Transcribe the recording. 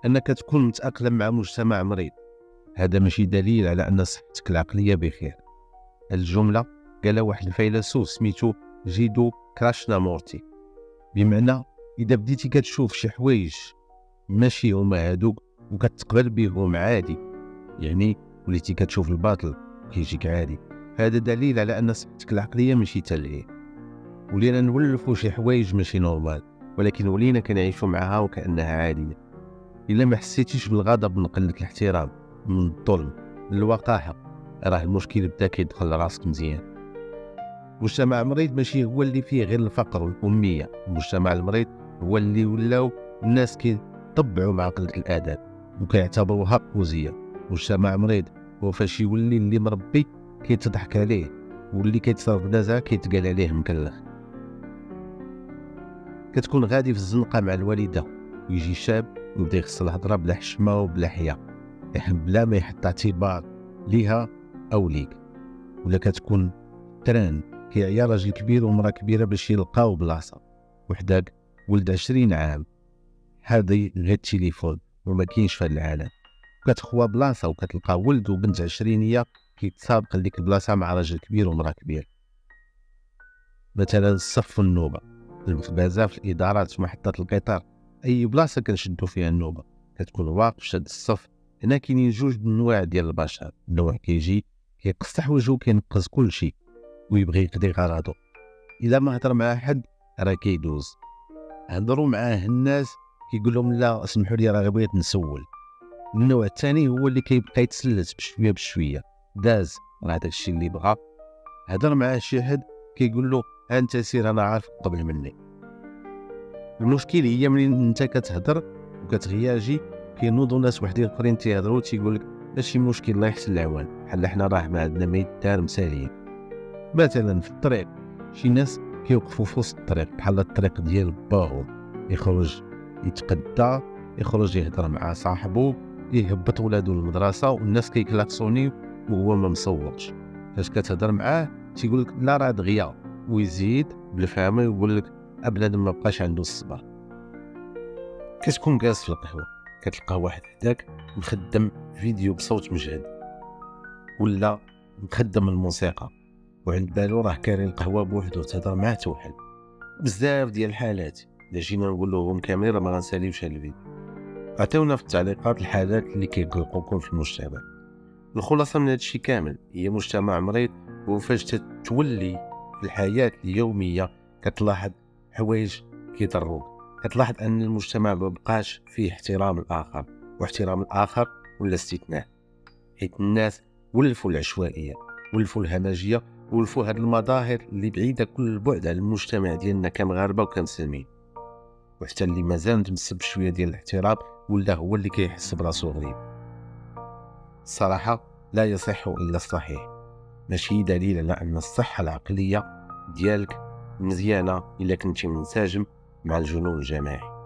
أنك تكون متأقلم مع مجتمع مريض، هذا ماشي دليل على أن صحتك العقلية بخير. الجملة قالها واحد الفيلسوف سميتو جيدو كراشنامورتي، بمعنى إذا بديتي كتشوف شي حوايج ماشي هما هادوك وكتقبل بهم عادي، يعني وليتي كتشوف الباطل كيجيك عادي، هذا دليل على أن صحتك العقلية ماشي تلهي. ولينا نولفوا شي حوايج ماشي نورمال، ولكن ولينا كنعيشوا معها وكأنها عادية. إلا ما حسيتيش بالغضب من قلة الاحترام، من الظلم، من الوقاحة، راه المشكل بدا كيدخل لراسك مزيان. المجتمع المريض ماشي هو اللي فيه غير الفقر والأمية، المجتمع المريض هو اللي ولاو الناس كيطبعوا مع قلة الآداب وكيعتبروها قوزية. المجتمع مريض هو فاش يولي اللي مربي كيتضحك عليه، واللي كيتصرف بنزعة كيتقال عليه مكلخ. كتكون غادي في الزنقة مع الوالدة ويجي شاب ويبدا يغسل الهضرة بلا حشمة وبلا حياء، بلا ما يحط اعتبار ليها أو ليك. ولا كتكون تران كيعيا راجل كبير ومرا كبيرة باش يلقاو بلاصة، وحداك ولد 20 عام هادي غير التليفون وما كاينش في هاد العالم. كتخوى بلاصة وكتلقى ولد وبنت 20 كيتسابق لديك البلاصة مع راجل كبير ومرا كبير. مثلا الصف والنوبة، المخبزة في الإدارات، في محطات القطار، أي بلاصة كنشدو فيها النوبة كتكون واقف شاد الصف. هنا كاينين جوج النواع ديال البشر، نوع كيجي كيقصح وجهو كينقص كل شيء ويبغي يقضي غرضو، إذا ما هضر مع حد راه كيدوز. هضروا معاه الناس كيقول لهم لا اسمحوا لي راه بغيت نسول. النوع الثاني هو اللي كيبقى يتسلس بشويه بشويه، داز راه داك الشيء اللي بغا. هضر معاه شي حد كيقول له ها انت سير انا عارف قبل مني. المشكل هي ملي انت كتهضر وكتغياجي كينوضوا ناس وحدين اخرين تيهضروا تيقول لك ماشي مشكل الله يحسن العوان، بحال حنا راه ما عندنا ما يدار مسالين. مثلا في الطريق شي ناس كيوقفوا في وسط الطريق بحال الطريق ديال باهم، يخرج يتقدى، يخرج يهضر مع صاحبه، يهبط ولادو للمدرسه والناس كيكلاكسوني وهو ما مصورش. فاش كتهضر معاه تيقول لك لا راه دغيا، ويزيد بالفهمه يقول لك ابنادم ما بقاش عنده الصبر. كتكون جالس في القهوه كتلقى واحد حداك مخدم فيديو بصوت مجهد، ولا مخدم الموسيقى وعند بالو راه كاري القهوه بوحدو تهضر معاه توحل. بزاف ديال الحالات الا جينا نقول لهم كاملين راه ما غنساليوش هاد الفيديو. عطيونا في التعليقات الحالات اللي كيقلقوكم في المجتمع. الخلاصه من هادشي كامل هي مجتمع مريض، وفاش تتولي في الحياه اليوميه كتلاحظ حوايج كيضروك، كتلاحظ ان المجتمع ما بقاش فيه احترام الاخر، واحترام الاخر ولا استثناء، حيت الناس ولفوا العشوائيه، ولفوا الهمجيه، ولفوا هاد المظاهر اللي بعيده كل البعد على المجتمع ديالنا كمغاربه وكمسلمين. وحتى اللي مازال متمسك بشويه ديال الاحترام ولا هو اللي كيحس براسو غريب. الصراحه لا يصح الا الصحيح، ماشي دليل على ان الصحه العقليه ديالك مزيانه الا كنتي منسجم مع الجنون الجماعي.